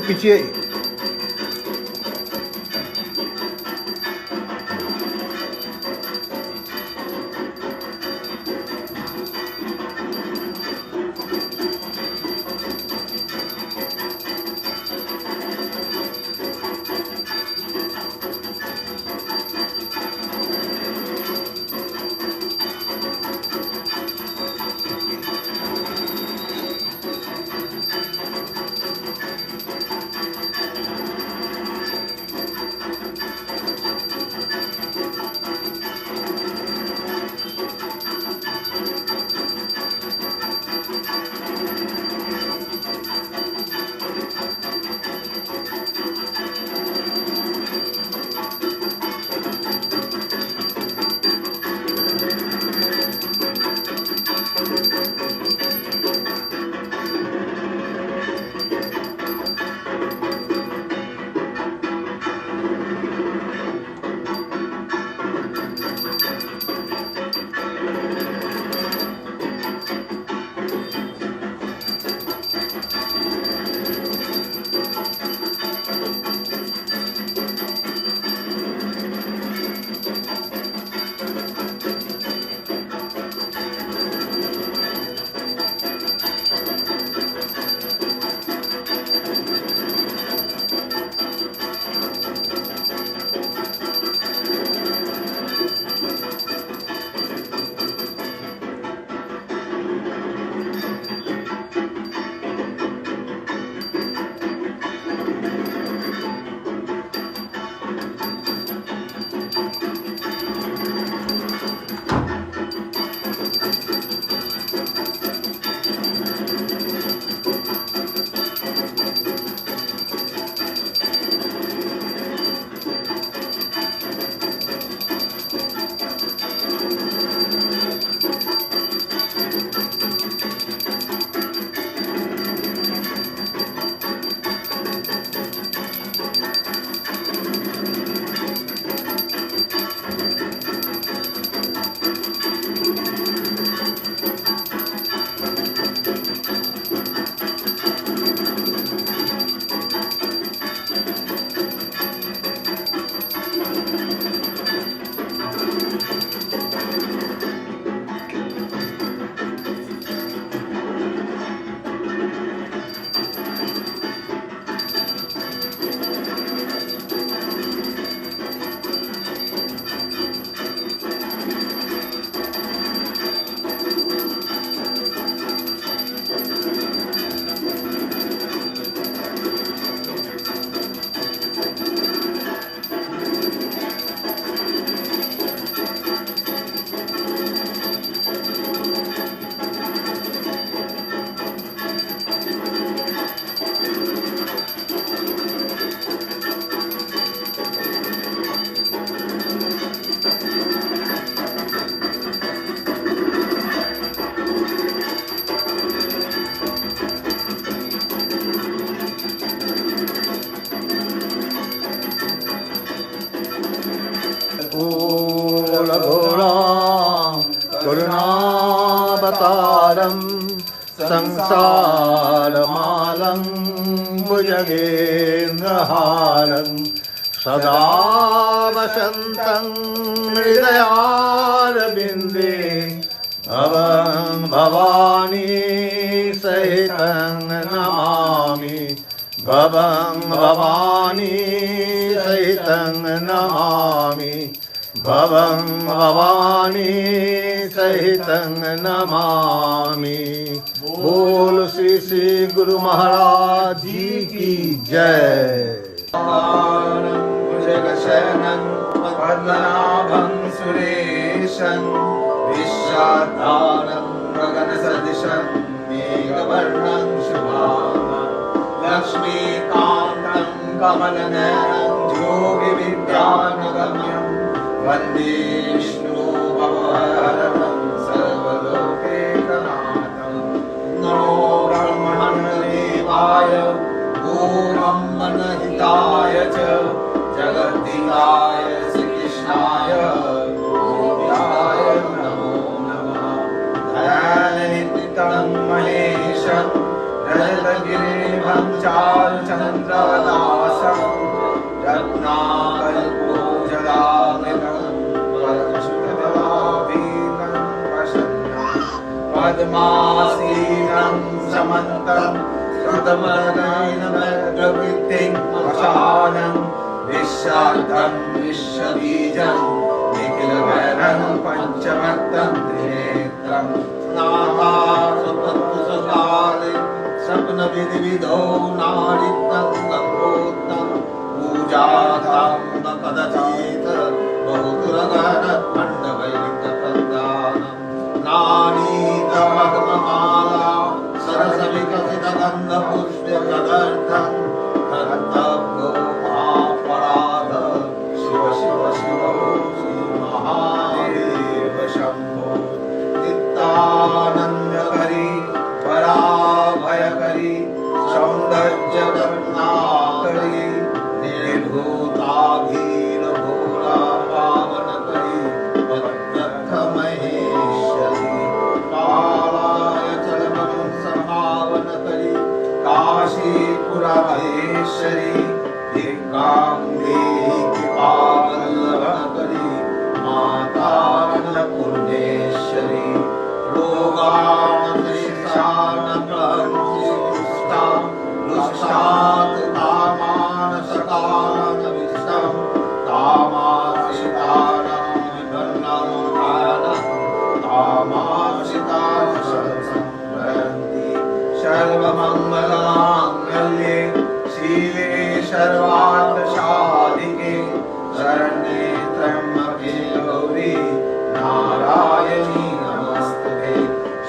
পিছিয়ে। करुणावतारं संसारमालं भुजगेन्द्रहारं सदा वसन्तं हृदयारविन्दे भवं भवानी सहितं नमामि भवं भवानी सहितं नमामि भवं भवानी सहितं नमामि। बोल श्री श्री गुरु महाराज जी की जय। भुजगशयनं पद्मनाभं सुरेशं विश्वाधारं गगनसदृशं मेघवर्णं शुभांगं लक्ष्मीकान्तं कमलनयनं योगिविद्यानगम्यं वन्दे विष्णु भवहरं सर्वलोकैकनाथं। नमो ब्रह्मणदेवाय गोब्रह्मणहिताय च जगद्धिताय श्रीकृष्णाय गोविन्दाय नमो नमः। दयानिधिं महेशं रजतगिरिनिभं शुभ्रं चारुचन्द्रदासं रत्नाकल्पोजलामितं परमशुद्धभावीनं प्रसन्नं पद्मासीनं समन्तं कृतमनयनमग्रवृत्तिं वसानं विश्वार्थं विश्वबीजं निखिलवैरं पञ्चमर्तं त्रिनेत्रं नाथासुपत्सुकाले सप्नविधिविधौ नाडितं गङ्गोत्तं पूजार्थं न कदचित् बहुदुरगणमण्डवैरिकप्रदानं नानीतमगममाला सरसविकसितगन्धपुष्पतदर्थं कर्तव्यो महापराध शिव शिव शिव श्रीमहादेव शम्भो नित्यानन्दकरी पराभयकरी सौन्दर्यकरुणाकरी निर्भूताधीरभूला पावनकरी पद्ममहेश्वरी कालाय चलमं संभावनकरी काशीपुराधीश्वरी दिक्कां देहि कृपावल्लभकरी माता अन्नपूर्णेश्वरी लुष्टात् कामानसकानविष्टं कामाश्रितानां तामाश्रितानसंप्रयन्ति सर्वमङ्गलमाङ्गल्ये शिवे सर्वार्थसाधिके शरण्ये त्र्यम्बके गौरी नारायणी नमस्तुते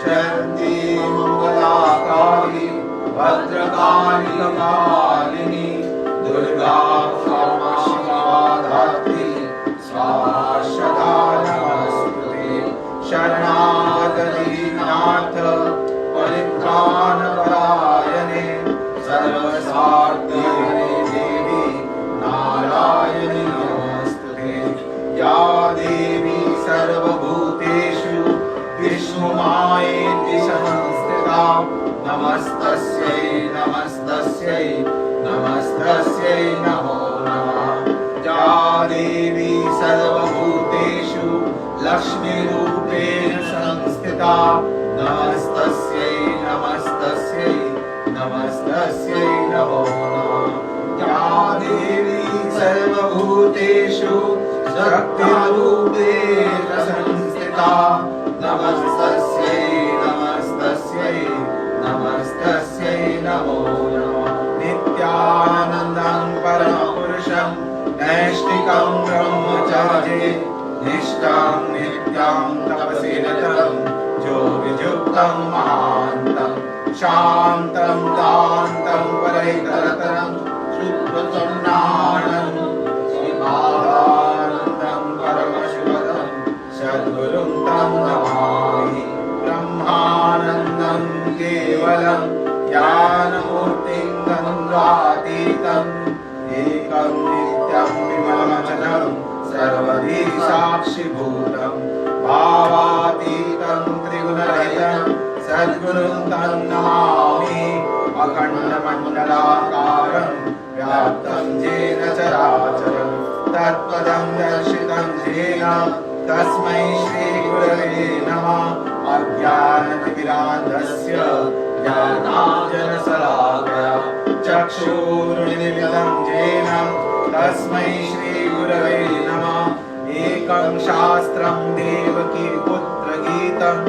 शन्ति मङ्गलाकाली भद्रकाली कपालिनी दुर्गा क्षमा शिवा धात्री स्वाहा सदा नमस्तुते शरणागतदीनाथ परित्राणपरायणे सर्वसार्थहरे देवी नारायणी नमस्तुते या देवी सर्वभूतेषु विष्णुमायेति संस्थिता नमस्तस्यै नमस्तस्यै नमस्तस्यै नमो नमः या देवी सर्वभूतेषु लक्ष्मीरूपेण संस्थिता नमस्तस्यै नमस्तस्यै नमस्तस्यै नमो नमः या देवी सर्वभूतेषु शक्तिरूपेण संस्थिता नमस्तस्यै नमस्तस्यै नमस्तस्यै नमो नमः नित्यानन्दं परमपुरुषं नैष्ठिकं ब्रह्मचार्ये निष्ठां नित्यां तपसिरतं योगियुक्तं महान्तं शान्तं दान्तं परैतरतरं शुद्धचन्नानं शिवानन्दं परमशिवदं सद्गुरुं तं नमामि ब्रह्मानन्दं केवलं ज्ञानमूर्तिं गङ्गातीतं एकं नित्यं विमलमचलं सर्वधी साक्षिभूतं भावातीतं त्रिगुणरहितं सद्गुरुं तं नमामि अखण्डमण्डलाकारं व्याप्तं येन चराचरं तत्पदं दर्शितं येन तस्मै श्रीगुरवे नमः अज्ञानतिमिरान्धस्य ज्ञानाञ्जनशलाकया चक्षुरुन्मिलितं येन तस्मै श्रीगुरवे नमः एकं शास्त्रं देवकीपुत्रगीतम्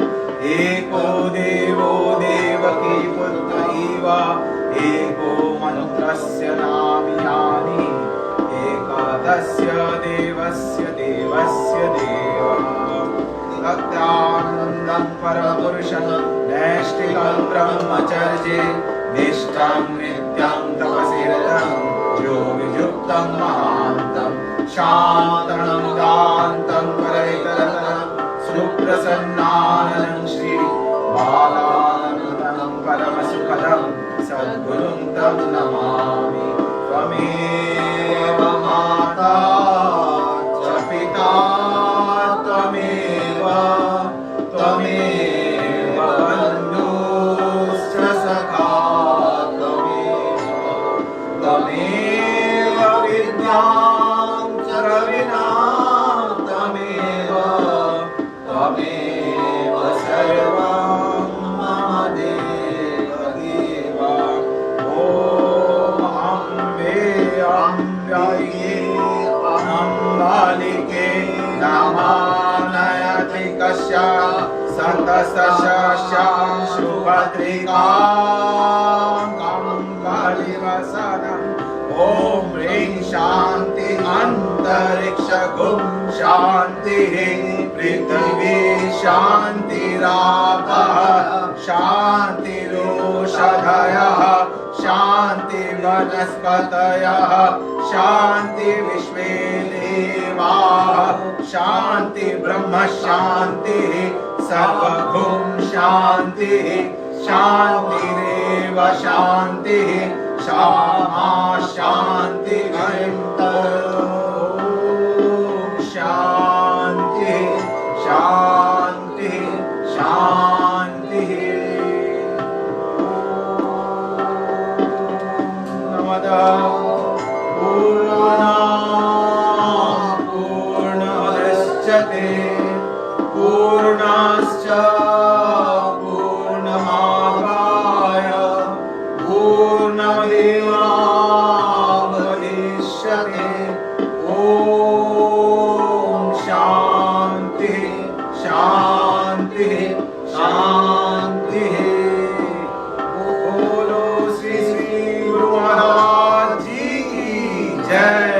एको देवो देवकीपुत्र इव एको मन्त्रस्य नाम यानि एकादस्य देवस्य देवस्य देवः भक्तानन्दं परमपुरुषं नैष्ठिकं ब्रह्मचर्ये निष्ठां नित्यं तपसिरतं योगियुक्तं महान्तं शान्तं दान्तं परैतरतं सुप्रसन्नाननं श्री बालानन्दं परमसुखदं सद्गुरुं तं नमामि त्वमेव माता च पिता त्वमेव त्वमेव बन्धुश्च सखा त्वमेव विना त्वमेव त्वमेव सर्वं मम देव देव ॐ अम्बे अम्बायै अम्बालिके नमानयतिकस्य सतसशा शुभद्रिकां कालिवसनम् ॐ ह्रीं शान्ति अन्तरिक्षगुं शान्तिः पृथिवी शान्तिरापः शान्तिरोषधयः शान्तिवनस्पतयः शान्ति विश्वे देवाः शान्ति ब्रह्म शान्तिः सर्वभूं शान्तिः शान्तिरेव शान्तिः क्षमा शान्ति शान्ति शान्ति शान्तिः नमः पूर्णमुदच्यते पूर्णश्च पूर्णमादाय पूर्णमेवावशिष्यते ॐ शान्तिः शान्तिः शान्तिः बोलो श्री श्री गुरु महाराज जी की जय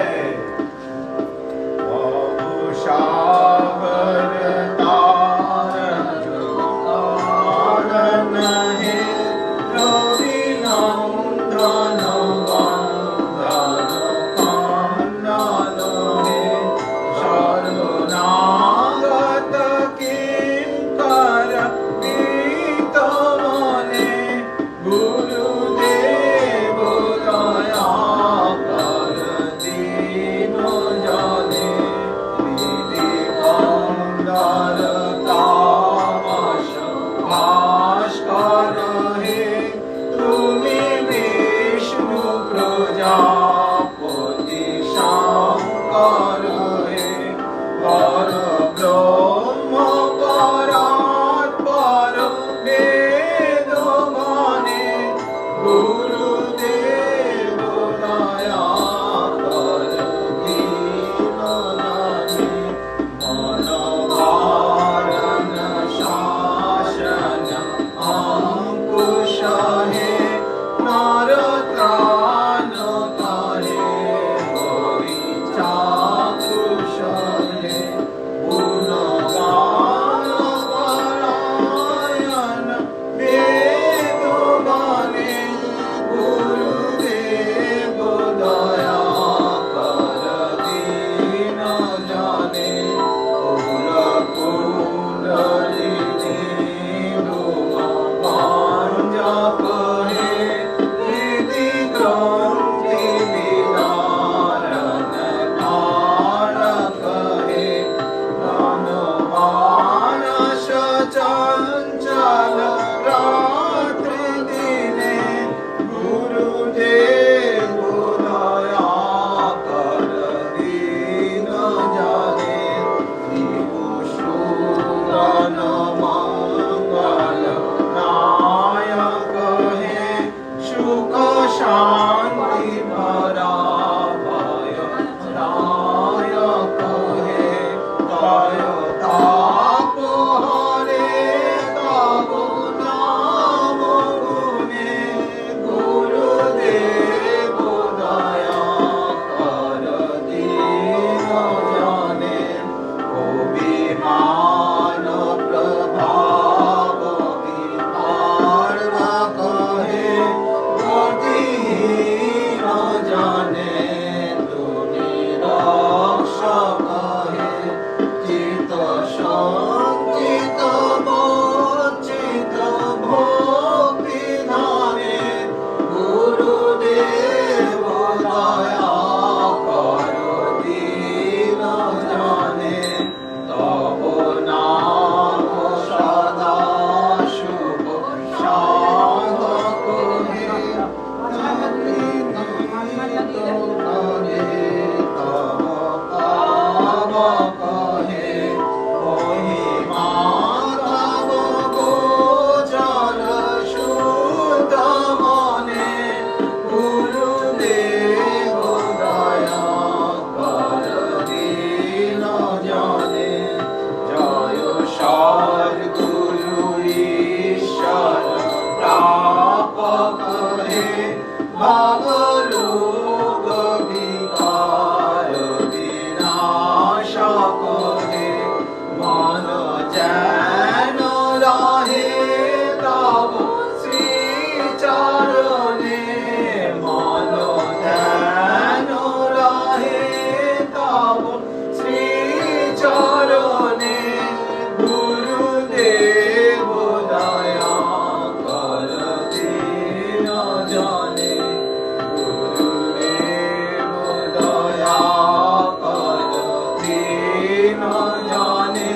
न जाने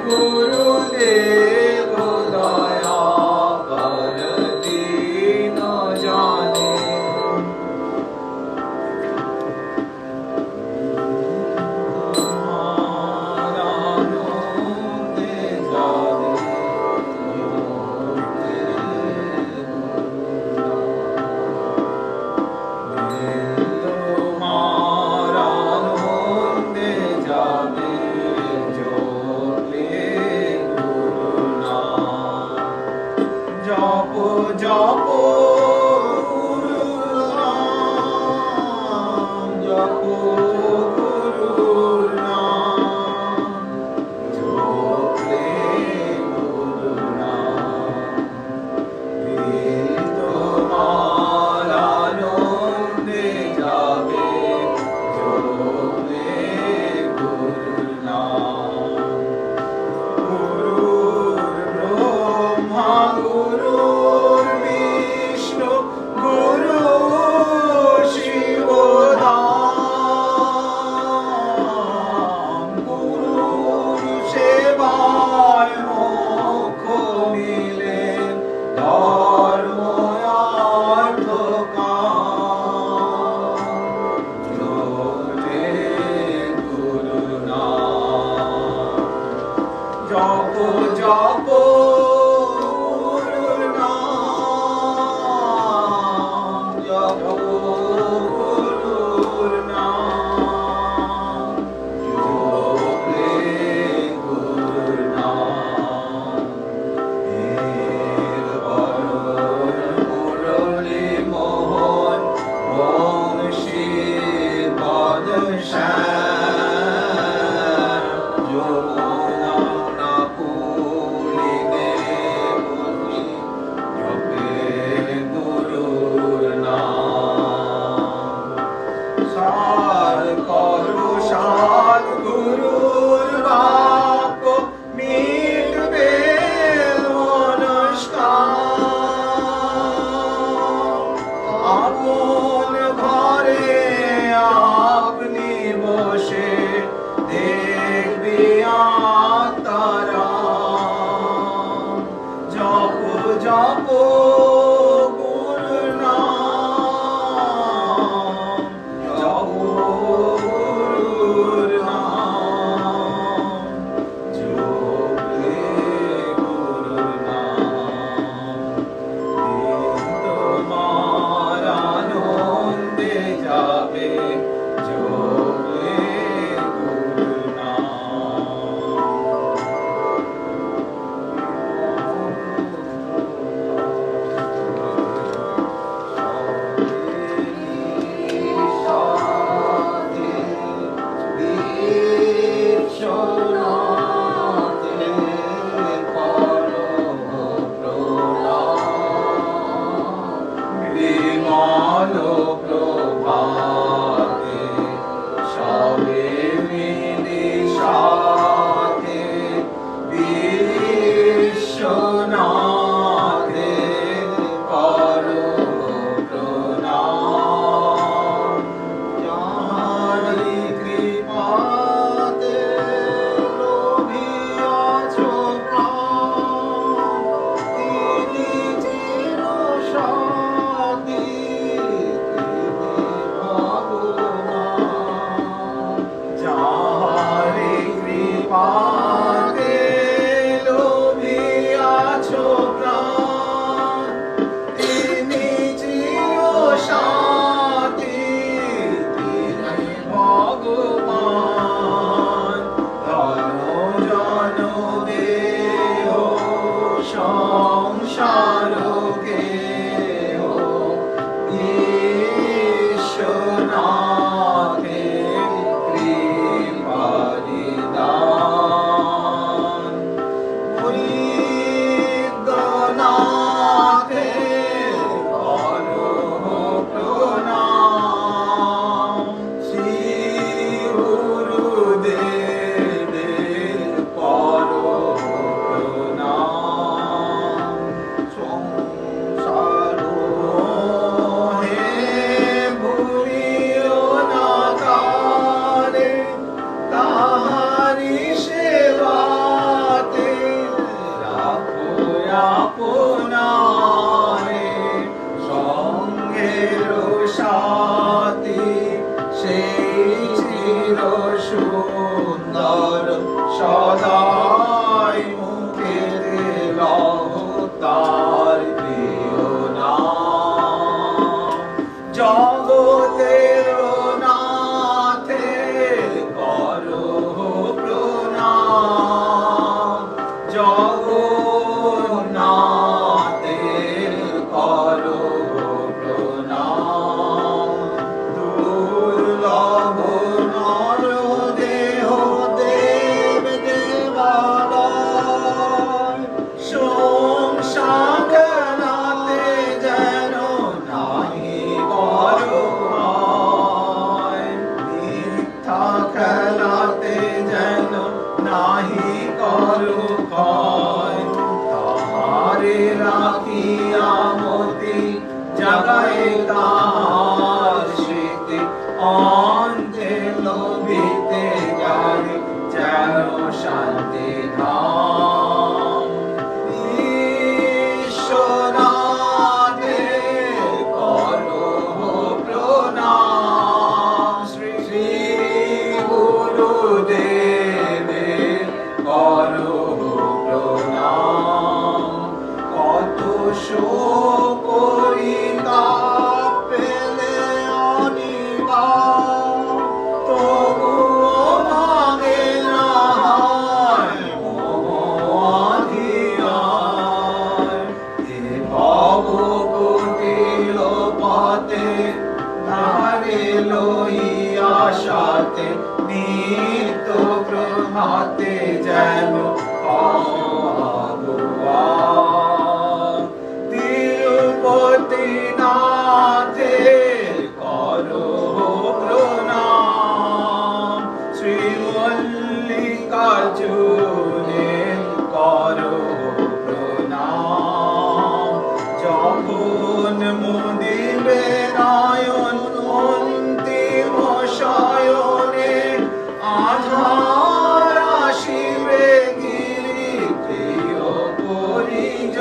गुरुदेव दया करती न जाने जपो जपो गुरु नाम जपो गुरु नाम जपले गुरु नाम दिल तुम्हार आनंदे जाबे जपले गुरु नाम ब्रह्मा गुरुर्विष्णु गुरु शिवधाम गुरु सेवाय मोक्ष मिले धर्म अर्थ काम जपे गुरु नाम जपो जपो गुरु नाम जपो गुरु नाम जपले गुरु नाम नीलवरण मुरली मोहन वंशी पदश्याम यमुना नाकुलिने मुनि जपे गुरुर नाम सार करो साध गुरुर बाप मिटबे मनस्काम আপন ঘরে আপনি বসে দেখবি শান্তি ধাম বিশ্বনাথে করো প্রণাম শ্রী গুরুদেবে করো প্রণাম কত শোক পরিতাপ পেলে অনিবার তবুও ভাঙে না হায় মোহাধিয়ার এ ভব কুটিল পথে ধারে লইয়া সাথে নিত্য প্রভাতে যেন তিরুপতি নাথে করো প্রণাম শ্রীমল্লিকার্জুনে করো প্রণাম যখন মুদিবে নয়ন অন্তিম শয়নে আধার আসিবে গিরিপ্রিয় পরিজনে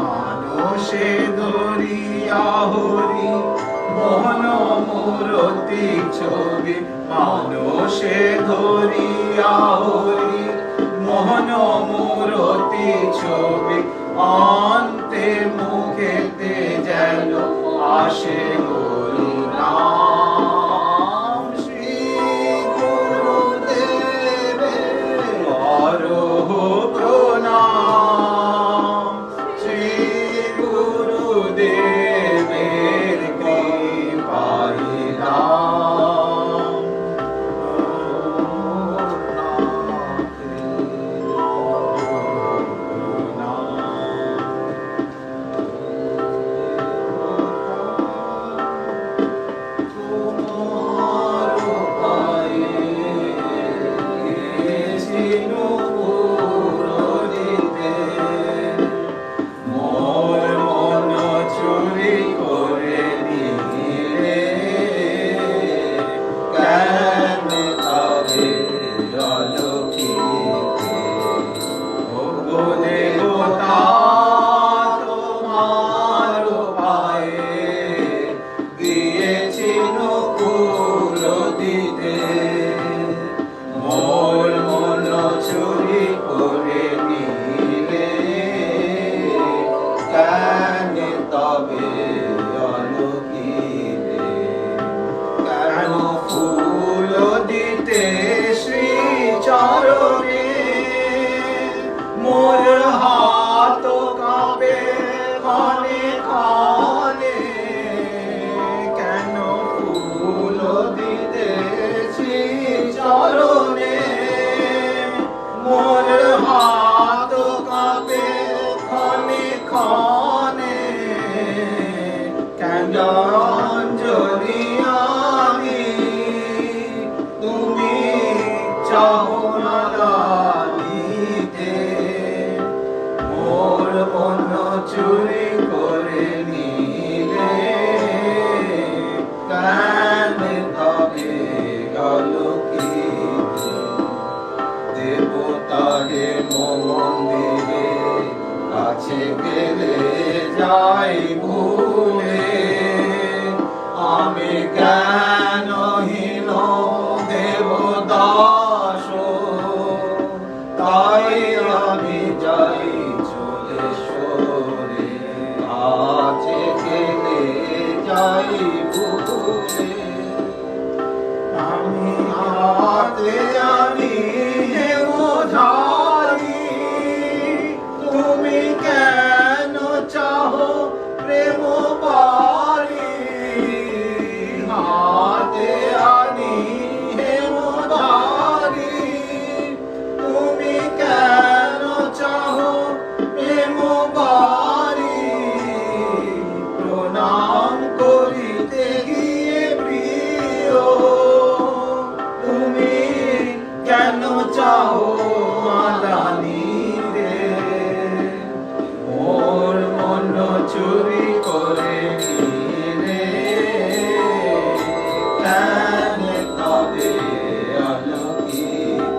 মানসে ধরিয়া হরি মন মূরতি ছবি মানসে ধরিয়া হরি মোহন মূরতি ছবি অন্তে মুখেতে যেন আসে হরি নাম শ্রী গুরুদেবে করো প্রণাম শ্রী গুরুদেবের কৃপায় রাম অঞ্জলি আমি তুমি চাও না নিতে মোর মন চুরি করে নিলে কেন তবে গেল কি দেবতারে মন্দিরে কাছে গেলে যাই ভুলে আমি জ্ঞানহীন দেবদাস তাই আমি যাই চলে সরে কাছে গেলে যাই ভুলে আমি হাতে জানি হে ওঝারি তুমি কেন চাহো প্রেম পারি হাতে আনি হে ওঝারি তুমি কেন চাহো প্রেম পারি প্রণাম করিতে গিয়ে প্রিয় তুমি কেন চাও মাদানি রে মোর মন চুরি করে নিলে কেন তবে আলোকিত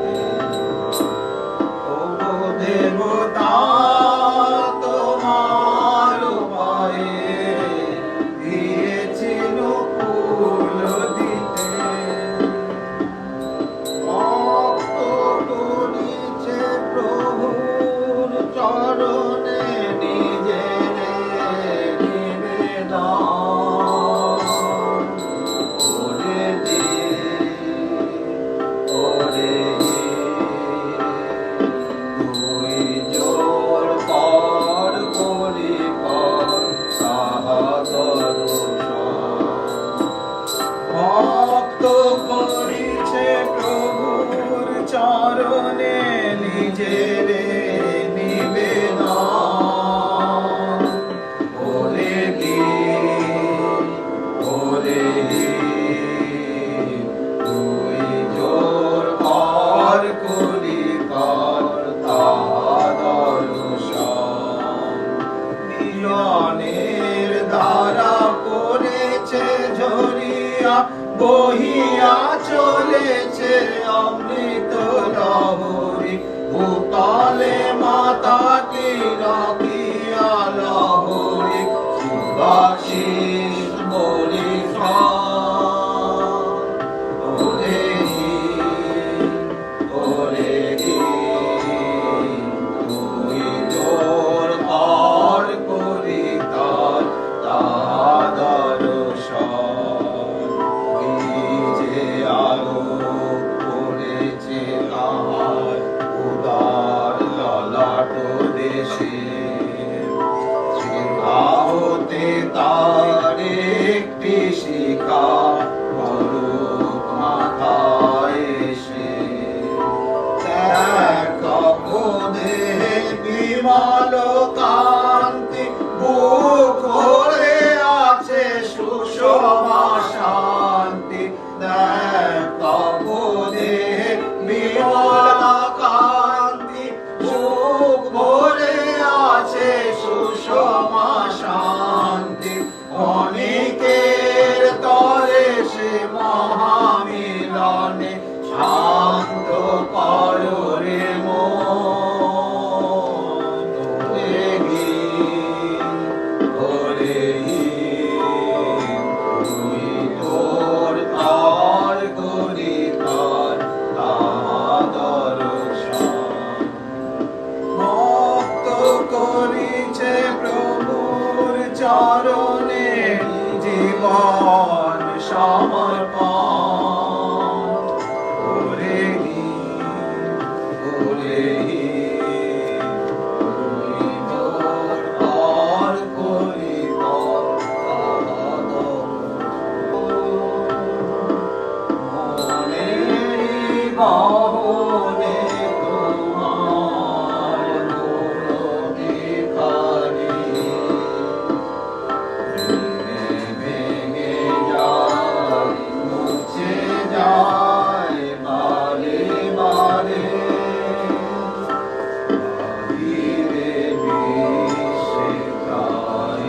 চরণে নিজের নিবেদন ওরে কি ওরে তুই জোর পার করি কর্তা দর্শন মিলনের দ্বারা পড়েছে ঝরিয়া বহিয়া চলেছে অমৃত লহরী ভূতলে মাতাকে রাখিয়া লহরী সুবাসিস বরিশান ওরে ওরে তুই তোর পার করি তার দর্শন যে আলো পড়েছে আমার উদার ললাট দেশে হতে তার একটি শিখা মরুক মাথায় এসে কপদে বিমল কান্তি বুক ভরে আছে সুষমা শান্তি কপদে বিমল কান্তি বুক ভরে আছে সুষমা শান্তি অনেকের তরে সে মহামিলনে শান্ত করো রে মন ওরে তুই তোর পার করি তার দর্শন মুক্ত করিছে প্রভুর চরণে জীবন সমর্পণ ওরে ওরে তুই তোর পার করি মনের গহনে তোমার মূরতি খানি ভেঙে যায় মুছে যায় বারে বারে বাহিরে বিশ্বে তাই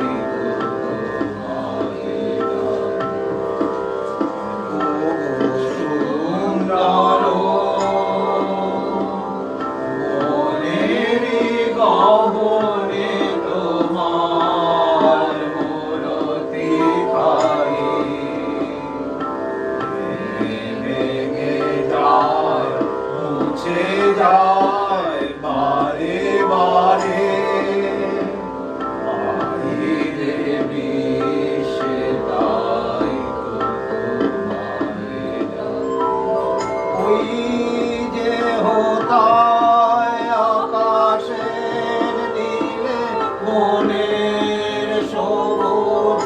সুন্দর মনেরি গহনে তোমার মূরতি খানি ভেঙে যায় মুছে যায় বারে বারে বাহিরে বিশ্বে তাই ওই যে হতায় আকাশের নীলে মনের সবুজ